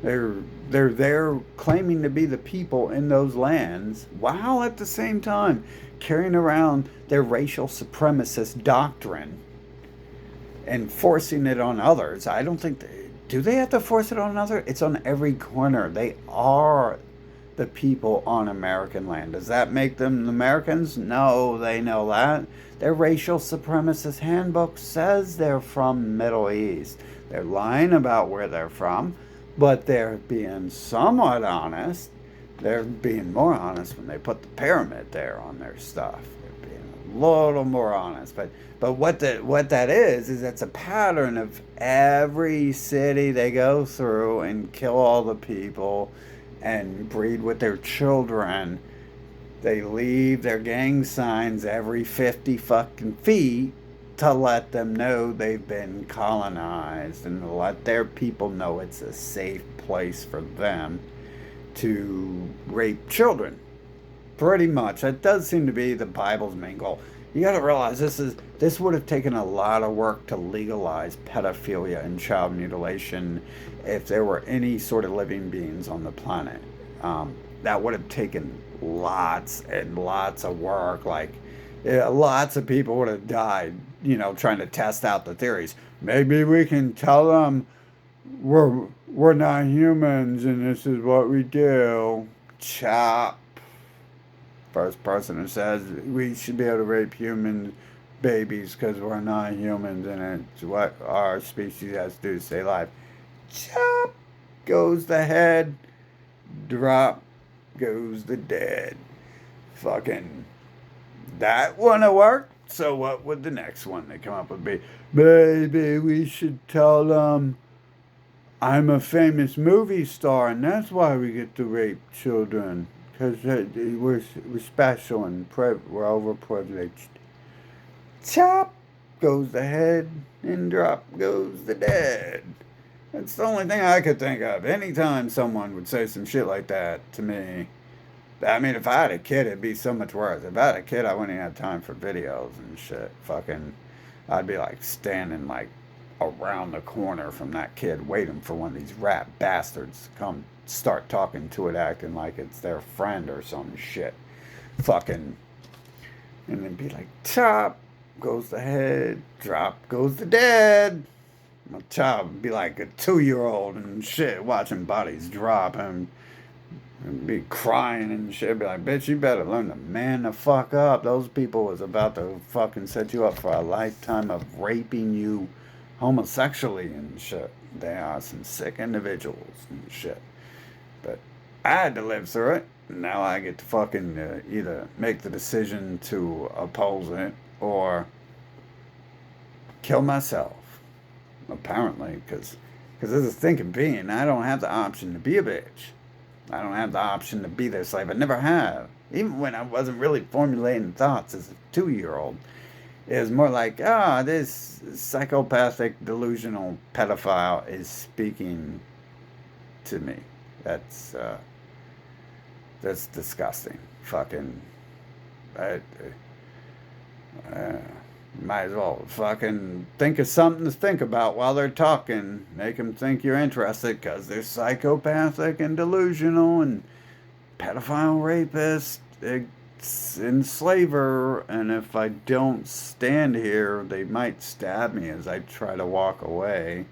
They're there claiming to be the people in those lands, while at the same time carrying around their racial supremacist doctrine and forcing it on others. I don't think do they have to force it on others? It's on every corner. They are the people on American land. Does that make them Americans? No, they know that. Their racial supremacist handbook says they're from Middle East. They're lying about where they're from, but they're being somewhat honest. They're being more honest when they put the pyramid there on their stuff. They're being a little more honest. But what that is that's a pattern of every city they go through and kill all the people and breed with their children. They leave their gang signs every 50 fucking feet to let them know they've been colonized and to let their people know it's a safe place for them to rape children. Pretty much. That does seem to be the Bible's main goal. You got to realize this would have taken a lot of work to legalize pedophilia and child mutilation if there were any sort of living beings on the planet. That would have taken lots and lots of work. Lots of people would have died, trying to test out the theories. Maybe we can tell them we're not humans and this is what we do. Chop. First person who says we should be able to rape human babies because we're not humans and it's what our species has to do to stay alive. Chop goes the head, drop goes the dead. Fucking that wouldn't work. So what would the next one they come up with be? Maybe we should tell them I'm a famous movie star and that's why we get to rape children. Because we're special and we're overprivileged. Chop goes the head and drop goes the dead. That's the only thing I could think of. Anytime someone would say some shit like that to me. I mean, if I had a kid, it'd be so much worse. If I had a kid, I wouldn't have time for videos and shit. I'd be standing around the corner from that kid waiting for one of these rat bastards to come start talking to it, acting like it's their friend or some shit. And then be like, chop goes the head, drop goes the dead. My child would be like a 2-year-old and shit, watching bodies drop and be crying and shit. Be like, bitch, you better learn to man the fuck up. Those people was about to fucking set you up for a lifetime of raping you homosexually and shit. They are some sick individuals and shit. But I had to live through it. Now I get to fucking either make the decision to oppose it or kill myself. Apparently, because as a thinking being, I don't have the option to be a bitch. I don't have the option to be their slave. I never have. Even when I wasn't really formulating thoughts as a 2-year-old. It was more like, this psychopathic, delusional pedophile is speaking to me. That's disgusting. Fucking, might as well fucking think of something to think about while they're talking. Make them think you're interested because they're psychopathic and delusional and pedophile rapist, enslaver, and if I don't stand here, they might stab me as I try to walk away.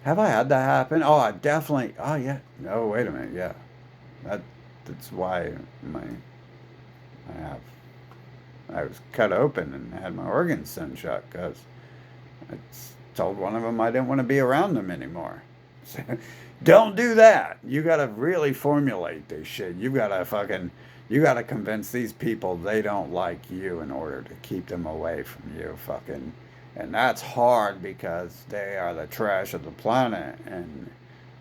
Have I had that happen? Oh, I definitely. Oh, yeah. No, wait a minute. Yeah, that's why I was cut open and had my organs sewn shut because I told one of them I didn't want to be around them anymore. So, don't do that. You gotta really formulate this shit. You gotta convince these people they don't like you in order to keep them away from you. And that's hard because they are the trash of the planet, and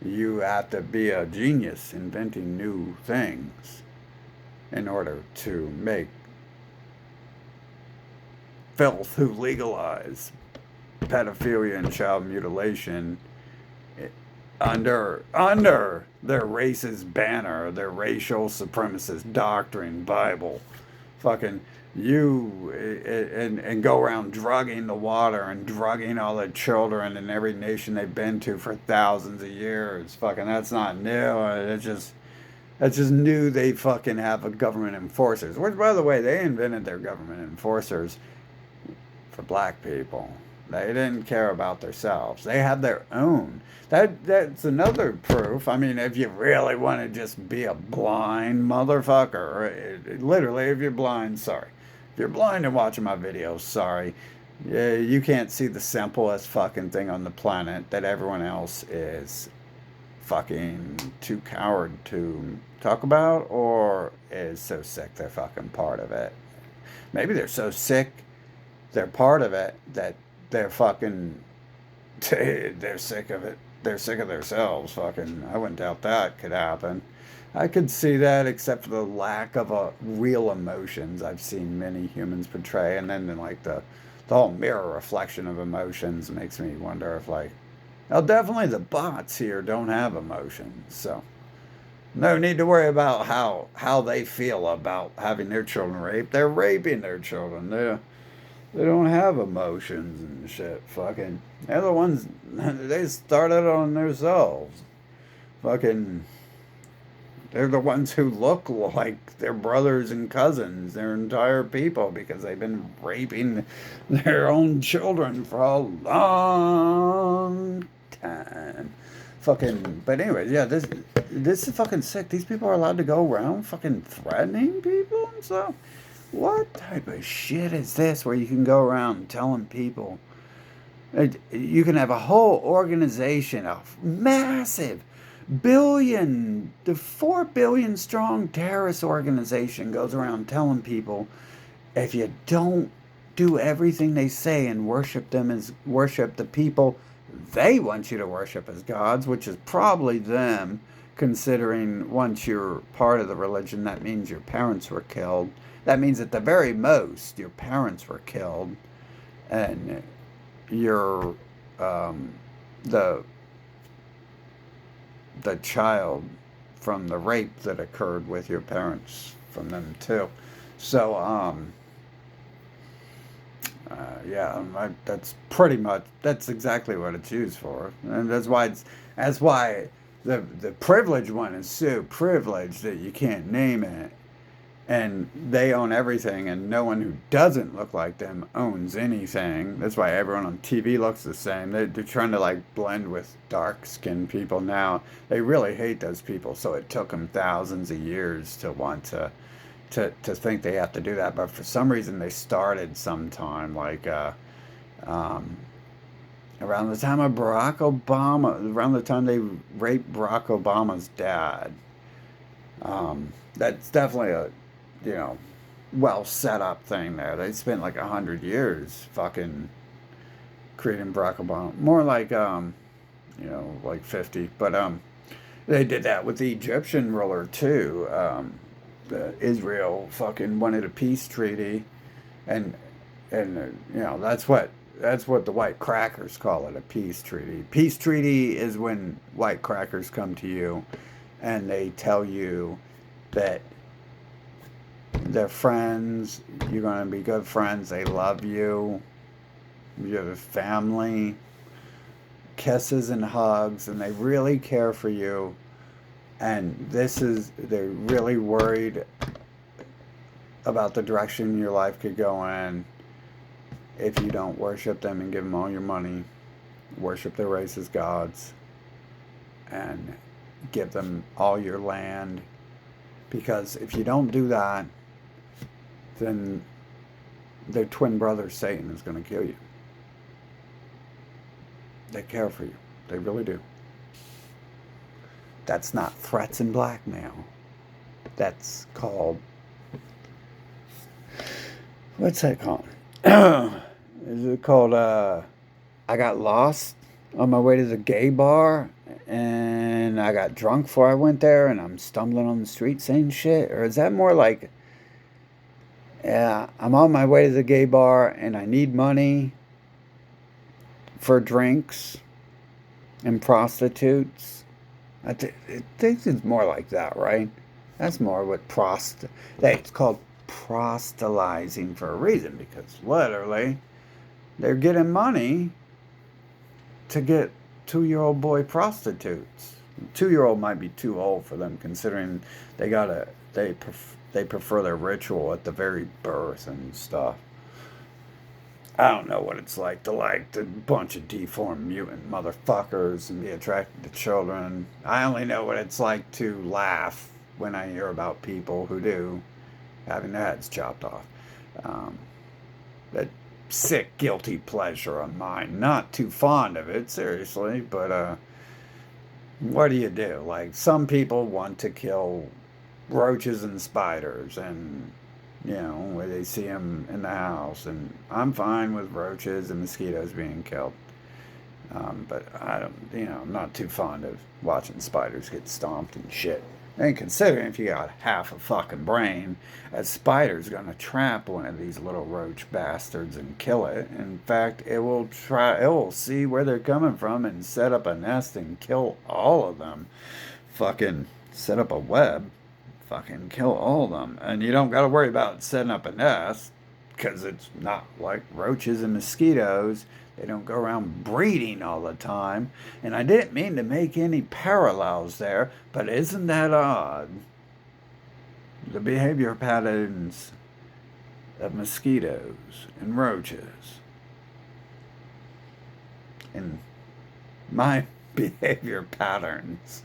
you have to be a genius inventing new things in order to make filth who legalize pedophilia and child mutilation under their racist banner, their racial supremacist doctrine, Bible, fucking you and go around drugging the water and drugging all the children in every nation they've been to for thousands of years. Fucking that's not new. It's just new they fucking have a government enforcers. Which, by the way, they invented their government enforcers for black people. They didn't care about themselves. They had their own. That's another proof. I mean, if you really want to just be a blind motherfucker, literally, if you're blind, sorry. If you're blind and watching my videos, sorry. You can't see the simplest fucking thing on the planet that everyone else is fucking too coward to talk about, or is so sick they're fucking part of it. Maybe they're so sick they're part of it that they're fucking they're sick of it. They're sick of themselves. Fucking, I wouldn't doubt that could happen. I could see that, except for the lack of real emotions I've seen many humans portray, and then like the whole mirror reflection of emotions makes me wonder if like, now definitely the bots here don't have emotions, so no need to worry about how they feel about having their children raped. They're raping their children. They don't have emotions and shit. Fucking, they're the ones, they started on themselves. Fucking, they're the ones who look like their brothers and cousins, their entire people, because they've been raping their own children for a long time. Fucking, but anyway, yeah, this is fucking sick. These people are allowed to go around fucking threatening people and stuff. What type of shit is this where you can go around telling people you can have a whole organization, a massive the 4 billion strong terrorist organization goes around telling people if you don't do everything they say and worship the people they want you to worship as gods, which is probably them, considering once you're part of the religion, that means your parents were killed. That means at the very most, your parents were killed, and you're the child from the rape that occurred with your parents from them too. So yeah, that's exactly what it's used for, and that's why the privileged one is so privileged that you can't name it. And they own everything, and no one who doesn't look like them owns anything. That's why everyone on TV looks the same. They're trying to like blend with dark-skinned people now. They really hate those people, so it took them thousands of years to want to think they have to do that. But for some reason, they started sometime like around the time of Barack Obama, around the time they raped Barack Obama's dad. That's definitely a well set up thing there. They spent like 100 years fucking creating Barack Obama. More like like 50. But they did that with the Egyptian ruler too. Israel fucking wanted a peace treaty, and that's what the white crackers call it, a peace treaty. Peace treaty is when white crackers come to you and they tell you that they're friends, you're going to be good friends, they love you, you have a family, kisses and hugs, and they really care for you. And they're really worried about the direction your life could go in if you don't worship them and give them all your money, worship their race as gods, and give them all your land. Because if you don't do that, then their twin brother Satan is going to kill you. They care for you. They really do. That's not threats and blackmail. That's called... What's that called? Is it called, I got lost on my way to the gay bar and I got drunk before I went there and I'm stumbling on the street saying shit? Or is that more like, yeah, I'm on my way to the gay bar and I need money for drinks and prostitutes? I think it's more like that, right? That's more what it's called proselytizing for a reason because literally they're getting money to get 2-year-old boy prostitutes. 2-year-old might be too old for them considering they prefer their ritual at the very birth and stuff. I don't know what it's like to like a bunch of deformed mutant motherfuckers and be attracted to children. I only know what it's like to laugh when I hear about people who do having their heads chopped off. Um, that sick, guilty pleasure of mine. Not too fond of it, seriously, but what do you do? Like, some people want to kill roaches and spiders, and where they see them in the house, and I'm fine with roaches and mosquitoes being killed. But I don't, I'm not too fond of watching spiders get stomped and shit. And considering if you got half a fucking brain, a spider's gonna trap one of these little roach bastards and kill it. In fact, it will see where they're coming from and set up a nest and kill all of them. Fucking set up a web, fucking kill all of them. And you don't gotta worry about setting up a nest, because it's not like roaches and mosquitoes. They don't go around breeding all the time. And I didn't mean to make any parallels there, but isn't that odd? The behavior patterns of mosquitoes and roaches and my behavior patterns.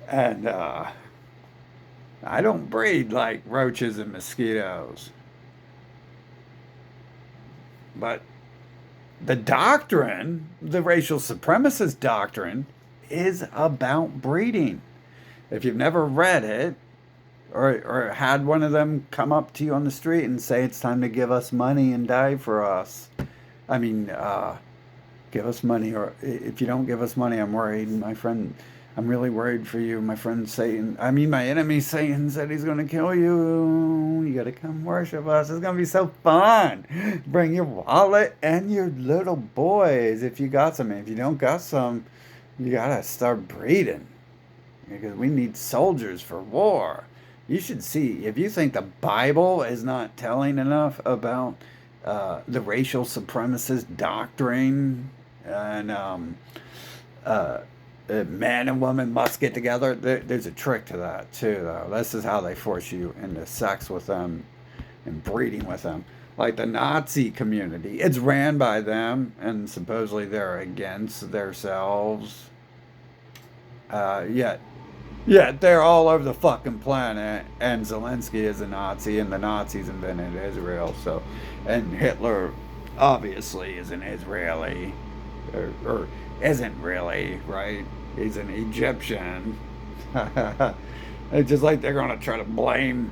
And I don't breed like roaches and mosquitoes. But the doctrine, the racial supremacist doctrine, is about breeding. If you've never read it, or had one of them come up to you on the street and say it's time to give us money and die for us, I mean, give us money, or if you don't give us money, I'm worried. My friend, I'm really worried for you. My friend Satan, my enemy Satan said he's going to kill you. You got to come worship us. It's going to be so fun. Bring your wallet and your little boys if you got some. If you don't got some, you got to start breeding because we need soldiers for war. You should see, if you think the Bible is not telling enough about the racial supremacist doctrine and man and woman must get together. There's a trick to that too, though. This is how they force you into sex with them and breeding with them. Like the Nazi community, it's ran by them, and supposedly they're against themselves. Yet they're all over the fucking planet, and Zelensky is a Nazi, and the Nazis invented Israel. So, and Hitler obviously is an Israeli, or isn't really, right? He's an Egyptian. It's just like they're going to try to blame.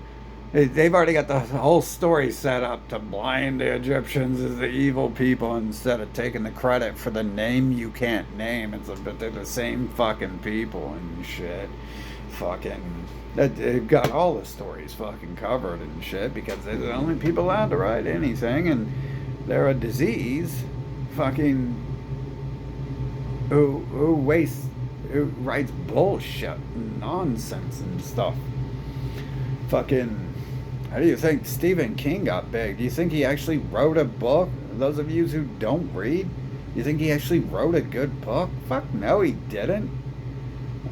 They've already got the whole story set up to blame the Egyptians as the evil people instead of taking the credit for the name you can't name. But they're the same fucking people and shit. Fucking, they've got all the stories fucking covered and shit because they're the only people allowed to write anything, and they're a disease. Fucking. Who writes bullshit and nonsense and stuff. Fucking, how do you think Stephen King got big? Do you think he actually wrote a book? Those of you who don't read, you think he actually wrote a good book? Fuck no, he didn't.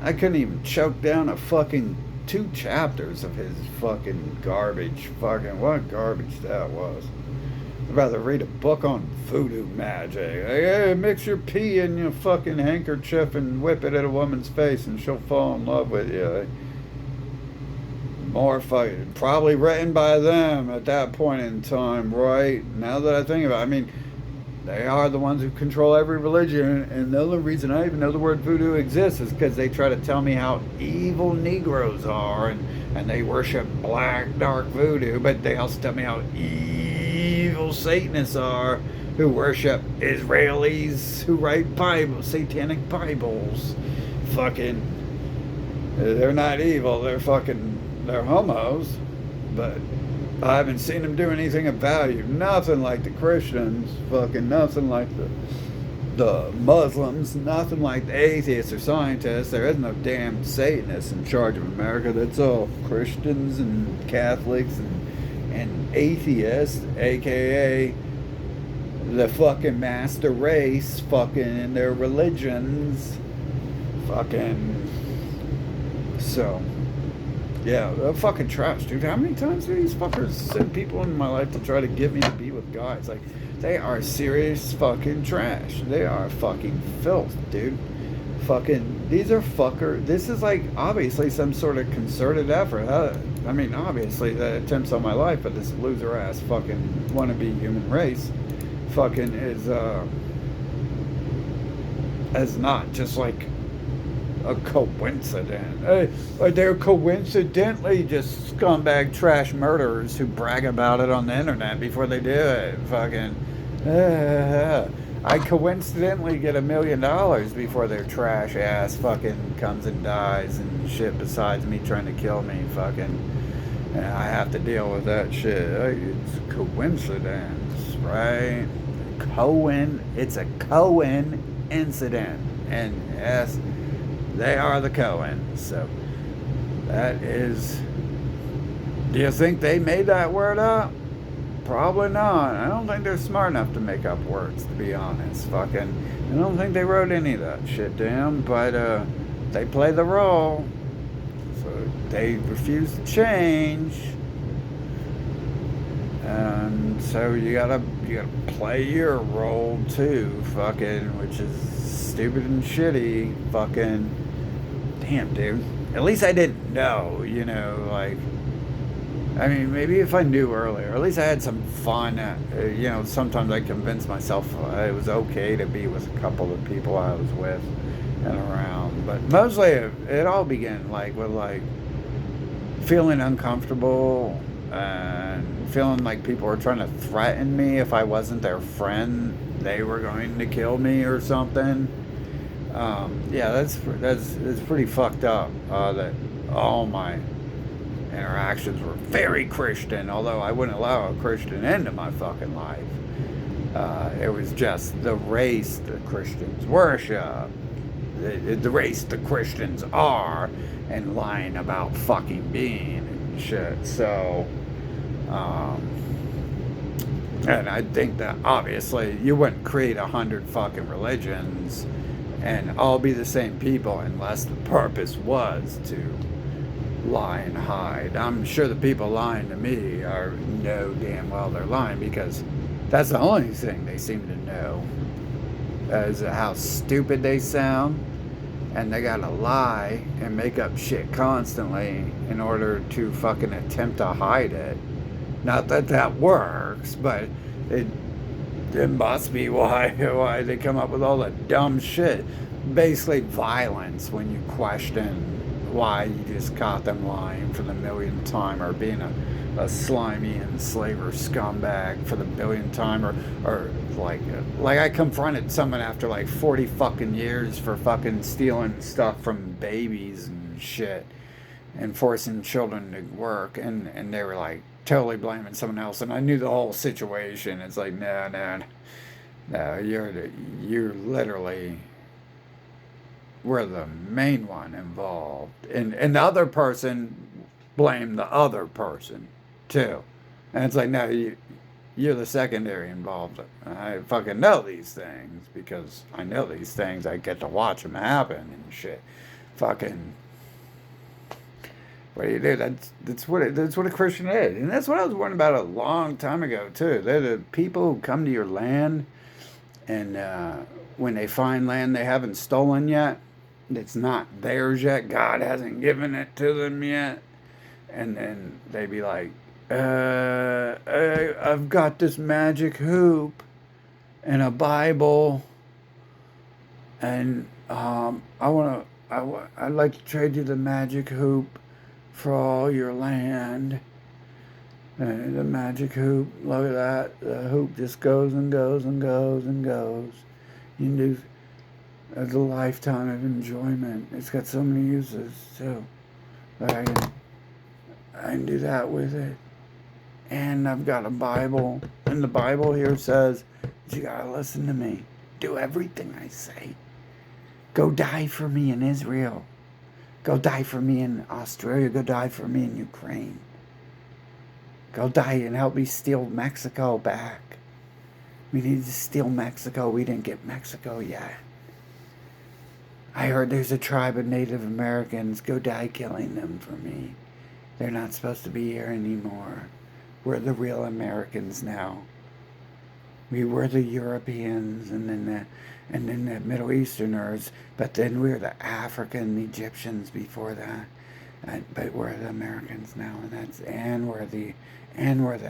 I couldn't even choke down a fucking 2 chapters of his fucking garbage. Fucking what garbage that was. I'd rather read a book on voodoo magic. Like, hey, mix your pee in your fucking handkerchief and whip it at a woman's face and she'll fall in love with you. More fucking, probably written by them at that point in time, right? Now that I think about it, they are the ones who control every religion, and the only reason I even know the word voodoo exists is because they try to tell me how evil Negroes are, and they worship black, dark voodoo, but they also tell me how evil Satanists are, who worship Israelis who write Bibles, satanic Bibles. Fucking, they're not evil. They're homos, but I haven't seen them do anything of value. Nothing like the Christians. Fucking nothing like the Muslims. Nothing like the atheists or scientists. There is no damn Satanists in charge of America. That's all Christians and Catholics and atheists, aka the fucking master race, fucking in their religions, fucking. So, yeah, they're fucking trash, dude. How many times do these fuckers send people in my life to try to get me to be with guys? Like, they are serious fucking trash. They are fucking filth, dude. Fucking, these are fucker. This is like obviously some sort of concerted effort. I mean, obviously the attempts on my life, but this loser ass fucking wannabe human race fucking is not just like a coincidence. They're coincidentally just scumbag trash murderers who brag about it on the internet before they do it. Fucking. I coincidentally get $1 million before their trash ass fucking comes and dies and shit besides me trying to kill me. Fucking. And I have to deal with that shit. It's coincidence, right? It's a Cohen incident. And yes, they are the Cohens. So that is. Do you think they made that word up? Probably not. I don't think they're smart enough to make up words, to be honest. Fucking. I don't think they wrote any of that shit down, but they play the role. So they refuse to change. And so you gotta play your role too, fucking, which is stupid and shitty, fucking. Damn, dude. At least I didn't know, you know, like. I mean, maybe if I knew earlier, at least I had some fun. You know, sometimes I convinced myself it was okay to be with a couple of people I was with and around. But mostly it all began like with like feeling uncomfortable and feeling like people were trying to threaten me if I wasn't their friend. They were going to kill me or something. Yeah, that's pretty fucked up. That all my interactions were very Christian, although I wouldn't allow a Christian into my fucking life. It was just the race the Christians worship, the race the Christians are, and lying about fucking being and shit. So, and I think that obviously you wouldn't create 100 fucking religions and all be the same people unless the purpose was to lie and hide. I'm sure the people lying to me know damn well they're lying, because that's the only thing they seem to know is how stupid they sound, and they gotta lie and make up shit constantly in order to fucking attempt to hide it. Not that that works, but it must be why they come up with all the dumb shit. Basically violence when you question why you just caught them lying for the millionth time, or being a slimy enslaver scumbag for the billionth time, or like I confronted someone after like 40 fucking years for fucking stealing stuff from babies and shit and forcing children to work, and they were like totally blaming someone else, and I knew the whole situation. It's like no, you're literally were the main one involved, and the other person blamed the other person too, and it's like no, you're the secondary involved. I fucking know these things because I know these things. I get to watch them happen and shit. Fucking, what do you do? That's what a Christian is, and that's what I was warned about a long time ago too. They're the people who come to your land, and when they find land they haven't stolen yet, it's not theirs yet. God hasn't given it to them yet. And then they be like, I've got this magic hoop and a Bible, and I'd like to trade you the magic hoop for all your land. The magic hoop, look at that. The hoop just goes and goes and goes and goes. You can do as a lifetime of enjoyment. It's got so many uses too. But I can do that with it. And I've got a Bible. And the Bible here says, you gotta listen to me. Do everything I say. Go die for me in Israel. Go die for me in Australia. Go die for me in Ukraine. Go die and help me steal Mexico back. We need to steal Mexico. We didn't get Mexico yet. I heard there's a tribe of Native Americans. Go die killing them for me. They're not supposed to be here anymore. We're the real Americans now. We were the Europeans and then the Middle Easterners, but then we were the African Egyptians before that. But we're the Americans now, and we're the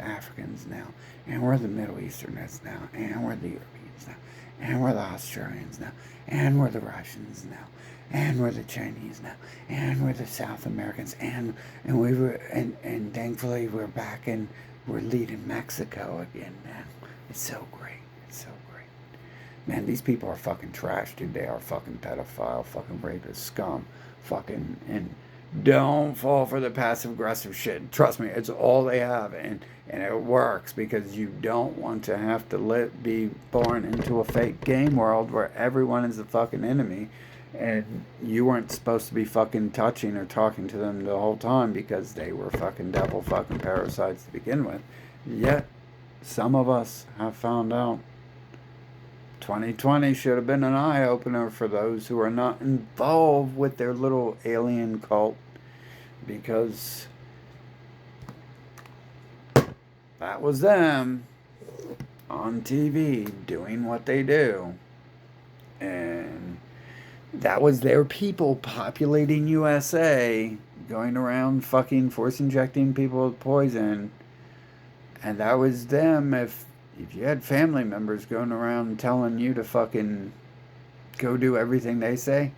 Africans now, and we're the Middle Easterners now, and we're the Europeans now, and we're the Australians now, and we're the Russians now, and we're the Chinese now, and we're the South Americans, and thankfully we're back and we're leading Mexico again, man. It's so great. It's so great. Man, these people are fucking trash, dude. They are fucking pedophile, fucking rapist, scum, fucking, and don't fall for the passive aggressive shit. Trust me, it's all they have, and it works because you don't want to have to be born into a fake game world where everyone is a fucking enemy, and you weren't supposed to be fucking touching or talking to them the whole time because they were fucking devil fucking parasites to begin with. Yet, some of us have found out 2020 should have been an eye-opener for those who are not involved with their little alien cult, because that was them on TV doing what they do. And that was their people populating USA, going around fucking force injecting people with poison. And that was them. If you had family members going around telling you to fucking go do everything they say,